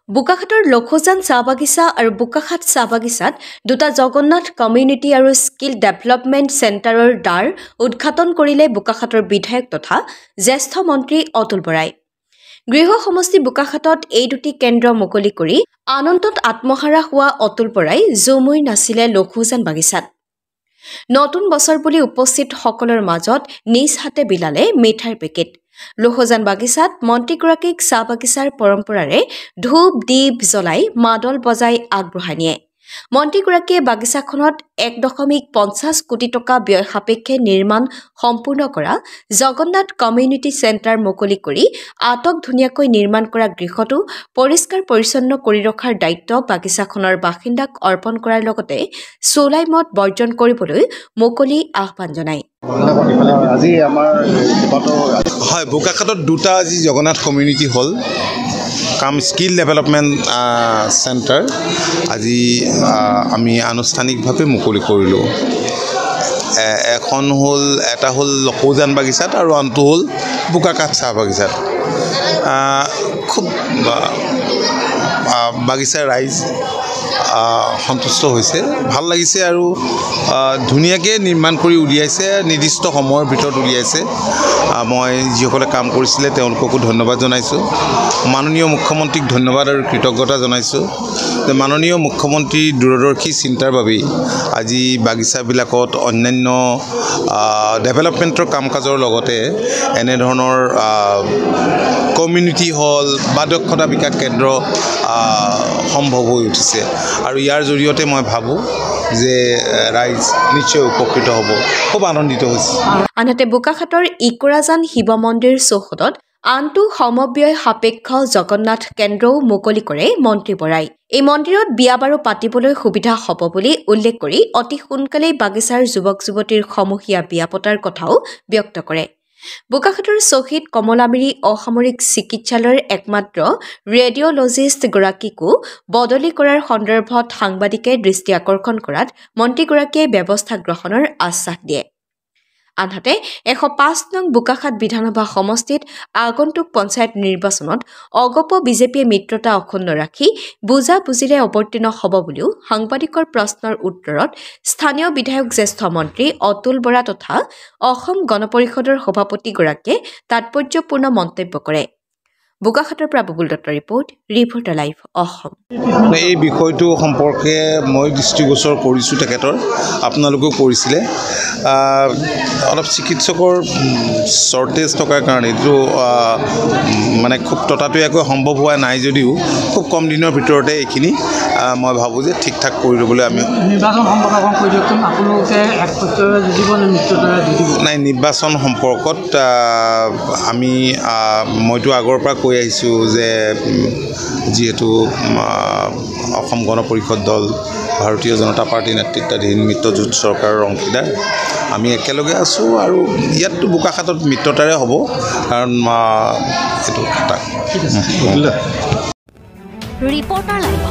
বোকাখাটৰ লখোজান চাহ বাগিচা আৰু বোকাখাট চাহ বাগিচাত দুটা জগন্নাথ কমিউনিটি আৰু স্কিল ডেভেলপমেণ্ট চেণ্টাৰৰ দ্বাৰ উদ্ঘাটন কৰিলে বোকাখাটৰ বিধায়ক তথা জ্যেষ্ঠ মন্ত্ৰী অতুল বৰাই। গৃহ সমষ্টি বোকাখাটত এই দুটি কেন্দ্ৰ মুকলি কৰি আনন্দত আত্মহাৰা হোৱা অতুল বৰাই জুমুই নাছিলে লখোজান বাগিচাত। নতুন বছৰ বুলি উপস্থিত সকলৰ মাজত নিজ হাতে বিলালে মিঠাইৰ পেকেট। লখোজান বাগিচাত মন্ত্ৰীগৰাকীক চাহ বাগিচাৰ পৰম্পৰাৰে ধূপ দীপ জ্বলাই মাদল বজাই আগবঢ়াই নিয়ে। মন্ত্ৰীগৰাকীয়ে বাগিচাখনত 1.50 কোটি টকা ব্যয় সাপেক্ষে নিৰ্মাণ সম্পূৰ্ণ কৰা জগন্নাথ কমিউনিটি চেণ্টাৰ মুকলি কৰি আটক ধুনীয়াকৈ নিৰ্মাণ কৰা গৃহটো পৰিষ্কাৰ পৰিচ্ছন্ন কৰি ৰখাৰ দায়িত্ব বাগিচাখনৰ বাসিন্দাক অৰ্পণ কৰাৰ লগতে চোলাই মদ বৰ্জন কৰিবলৈ মুকলি আহ্বান জনায়। আজি আমাৰ হয় বোকাখাটত দুটা আজি জগন্নাথ কমিউনিটি হল কাম স্কিল ডেভেলপমেণ্ট চেণ্টাৰ আজি আমি আনুষ্ঠানিকভাৱে মুকলি কৰিলোঁ। এটা হ'ল লখোজান বাগিচাত আৰু আনটো হ'ল বোকাখাট চাহ বাগিচাত। খুব বাগিচাৰ ৰাইজ সন্তুষ্ট হৈছে, ভাল লাগিছে আৰু ধুনীয়াকৈ নিৰ্মাণ কৰি উলিয়াইছে, নিৰ্দিষ্ট সময়ৰ ভিতৰত উলিয়াইছে। মই যিসকলে কাম কৰিছিলে তেওঁলোককো ধন্যবাদ জনাইছোঁ। মাননীয় মুখ্যমন্ত্ৰীক ধন্যবাদ আৰু কৃতজ্ঞতা জনাইছোঁ যে মাননীয় মুখ্যমন্ত্ৰীৰ দূৰদৰ্শী চিন্তাৰ বাবেই আজি বাগিচাবিলাকত অন্যান্য ডেভেলপমেণ্টৰ কাম কাজৰ লগতে এনেধৰণৰ কমিউনিটি হল বা দক্ষতা বিকাশ কেন্দ্ৰ সম্ভৱ হৈ উঠিছে আৰু ইয়াৰ জৰিয়তে মই ভাবোঁ যে ৰাইজ নিশ্চয় উপকৃত হ'ব। খুব আনন্দিত হৈছে। আনহাতে বোকাখাটৰ ইকৰাজান শিৱ মন্দিৰ চৌহদত আনটো সমব্যয় সাপেক্ষ জগন্নাথ কেন্দ্ৰও মুকলি কৰে মন্ত্ৰী বৰাই। এই মন্দিৰত বিয়া বাৰু পাতিবলৈ সুবিধা হ'ব বুলি উল্লেখ কৰি অতি সোনকালেই বাগিচাৰ যুৱক যুৱতীৰ সমূহীয়া বিয়া পতাৰ কথাও ব্যক্ত কৰে। বোকাখাটৰ শ্বহীদ কমলামিৰি অসামৰিক চিকিৎসালয়ৰ একমাত্ৰ ৰেডিঅ'লজিষ্টগৰাকীকো বদলি কৰাৰ সন্দৰ্ভত সাংবাদিকে দৃষ্টি আকৰ্ষণ কৰাত মন্ত্ৰীগৰাকীয়ে ব্যৱস্থা গ্ৰহণৰ আশ্বাস দিয়ে। আনহাতে 105 নং বোকাখাট বিধানসভা সমষ্টিত আগন্তুক পঞ্চায়ত নিৰ্বাচনত অগপ বিজেপিয়ে মিত্ৰতা অক্ষুণ্ণ ৰাখি বুজা বুজিৰে অৱতীৰ্ণ হ'ব বুলিও সাংবাদিকৰ প্ৰশ্নৰ উত্তৰত স্থানীয় বিধায়ক জ্যেষ্ঠ মন্ত্ৰী অতুল বৰা তথা অসম গণ পৰিষদৰ সভাপতিগৰাকীয়ে তাৎপৰ্যপূৰ্ণ মন্তব্য কৰে। বোকাখাটৰ পৰা বুবুল দত্তৰ ৰিপৰ্টাৰ লাইভ অসম। এই বিষয়টো সম্পৰ্কে মই দৃষ্টিগোচৰ কৰিছোঁ তেখেতৰ, আপোনালোকেও কৰিছিলে। অলপ চিকিৎসকৰ শ্বৰ্টেজ থকাৰ কাৰণে এইটো মানে খুব ততাতৈয়াকৈ সম্ভৱ হোৱা নাই যদিও খুব কম দিনৰ ভিতৰতে এইখিনি মই ভাবোঁ যে ঠিক ঠাক কৰি ল'বলৈ আমি নাই নিৰ্বাচন সম্পৰ্কত আমি মইতো আগৰ পৰা কৈ আহিছোঁ যে যিহেতু অসম গণ পৰিষদ দল ভাৰতীয় জনতা পাৰ্টীৰ নেতৃত্বাধীন মিত্ৰজোঁট চৰকাৰৰ অংশীদাৰ, আমি একেলগে আছোঁ আৰু ইয়াততো বোকাখাটত মিত্ৰতাৰে হ'ব কাৰণ এইটো ৰিপৰ্টাৰ লাইভ।